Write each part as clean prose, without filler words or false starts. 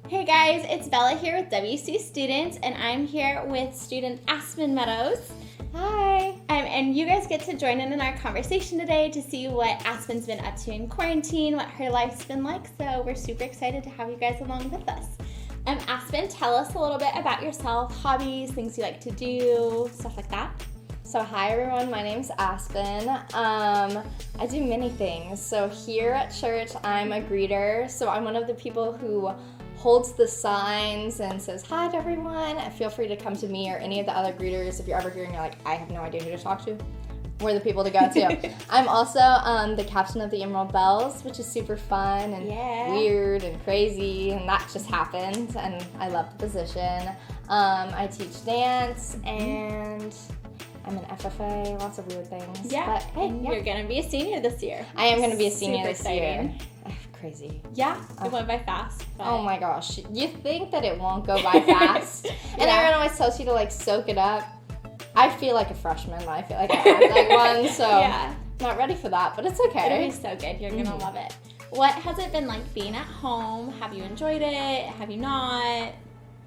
Hey guys, it's Bella here with WC Students, and I'm here with student Aspen Meadows. Hi. And you guys get to join in our conversation today to see what Aspen's been up to in quarantine, what her life's been like, so we're super excited to have you guys along with us. Aspen, tell us a little bit about yourself, hobbies, things you like to do, stuff like that. So hi everyone, my name's Aspen. I do many things. So here at church, I'm a greeter. So I'm one of the people who holds the signs and says hi to everyone. Feel free to come to me or any of the other greeters if you're ever here and you're like, I have no idea who to talk to. We're the people to go to. I'm also the captain of the Emerald Bells, which is super fun and weird and crazy, and that just happened, and I love the position. I teach dance and I'm an FFA, lots of weird things. Yeah, but hey, you're going to be a senior this year. I am going to be a senior super this exciting. year. Crazy. Yeah, it went by fast. But... Oh my gosh. You think that it won't go by fast. And everyone always tells you to like soak it up. I feel like a freshman. I feel like I act like one, so not ready for that, but it's okay. It'll be so good. You're going to love it. What has it been like being at home? Have you enjoyed it? Have you not?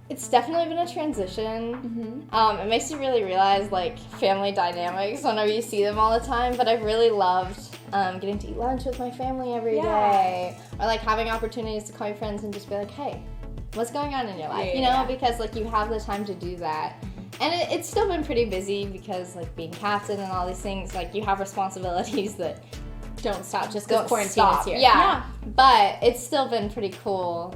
It's definitely been a transition. It makes you really realize like family dynamics whenever you see them all the time, but I've really loved getting to eat lunch with my family every day, or like having opportunities to call your friends and just be like, hey, what's going on in your life? You know, because like you have the time to do that. And it's still been pretty busy because like being captain and all these things, like you have responsibilities that don't stop just because quarantine is here. Yeah. But it's still been pretty cool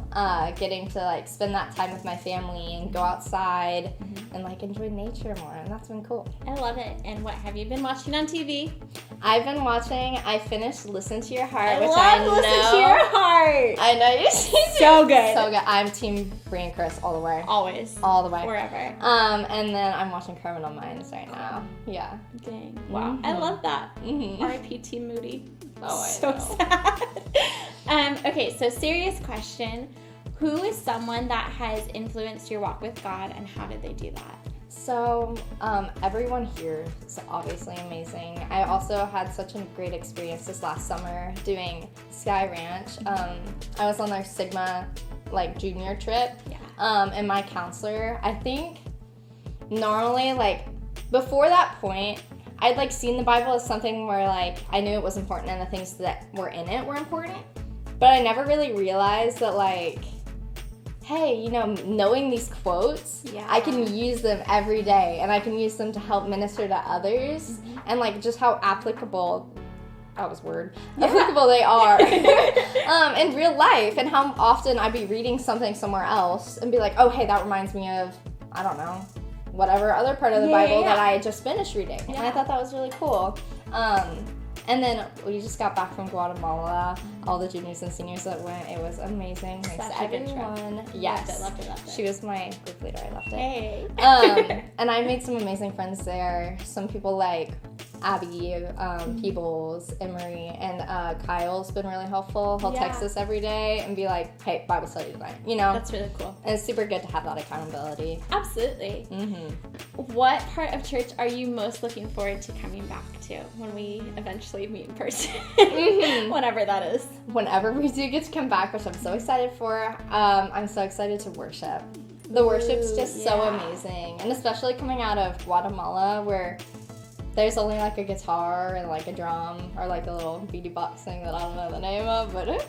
getting to like spend that time with my family and go outside and like enjoy nature more, and that's been cool. I love it. And what have you been watching on TV? I've been watching, I finished Listen to Your Heart, Listen to Your Heart. I know you see so good. So good. I'm team Bree and Chris all the way. Always. All the way. Forever. And then I'm watching Criminal Minds right now. Yeah. Dang. Wow. I love that. R.I.P. Team Moody. Oh, I so know. sad. Okay, so serious question. Who is someone that has influenced your walk with God, and how did they do that? So, everyone here is obviously amazing. I also had such a great experience this last summer doing Sky Ranch. I was on their Sigma, like, junior trip. And my counselor, I think, normally, like, before that point, I'd, like, seen the Bible as something where, like, I knew it was important and the things that were in it were important. But I never really realized that, like, hey, you know, knowing these quotes, I can use them every day, and I can use them to help minister to others, and, like, just how applicable, applicable they are in real life, and how often I'd be reading something somewhere else and be like, oh, hey, that reminds me of, I don't know, whatever other part of the Bible that I had just finished reading. And I thought that was really cool. And then we just got back from Guatemala. All the juniors and seniors that went, it was amazing. Thanks to everyone. Yes. Loved it. She was my group leader. I loved it. Hey. And I made some amazing friends there. Some people like Abby, Peebles, Emery, and Kyle's been really helpful. He'll text us every day and be like, hey, Bible study tonight, you know? That's really cool. And it's super good to have that accountability. Absolutely. What part of church are you most looking forward to coming back to when we eventually meet in person? Whenever that is. Whenever we do get to come back, which I'm so excited for, I'm so excited to worship. The worship's just so amazing. And especially coming out of Guatemala, where there's only like a guitar and like a drum or like a little beady box thing that I don't know the name of, but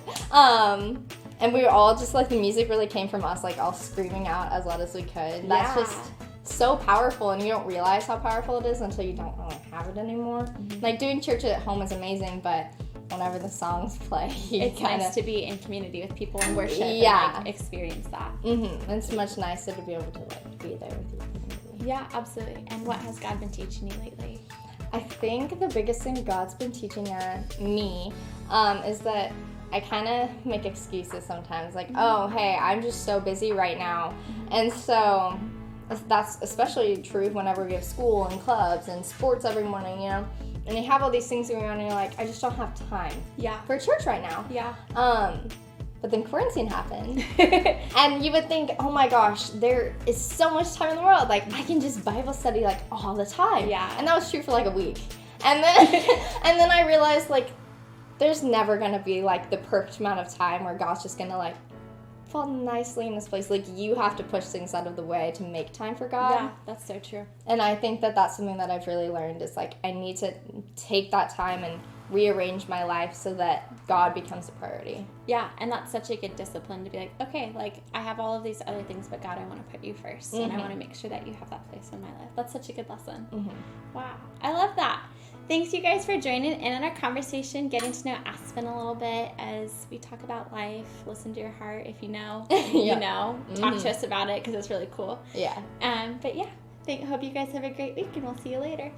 and we were all just like, the music really came from us, like all screaming out as loud as we could. That's just so powerful, and you don't realize how powerful it is until you don't really have it anymore. Like doing church at home is amazing, but whenever the songs play, it's nice to be in community with people and worship and like, experience that. It's much nicer to be able to like be there with you. Yeah, absolutely. And what has God been teaching you lately? I think the biggest thing God's been teaching me is that I kind of make excuses sometimes. Like, oh, hey, I'm just so busy right now. And so that's especially true whenever we have school and clubs and sports every morning, you know? And you have all these things going on and you're like, I just don't have time for church right now. But then quarantine happened. And you would think, oh my gosh, there is so much time in the world. Like, I can just Bible study like all the time. And that was true for like a week. And then I realized like, there's never gonna be like the perfect amount of time where God's just gonna like fall nicely in this place. Like, you have to push things out of the way to make time for God. Yeah, that's so true. And I think that that's something that I've really learned is, like, I need to take that time and rearrange my life so that God becomes a priority. Yeah, and that's such a good discipline to be like, okay, like, I have all of these other things, but God, I want to put you first, and I want to make sure that you have that place in my life. That's such a good lesson. Wow, I love that. Thanks, you guys, for joining in on our conversation, getting to know Aspen a little bit as we talk about life. Listen to your heart. If you know, you know. Talk to us about it because it's really cool. Yeah. But yeah, hope you guys have a great week, and we'll see you later.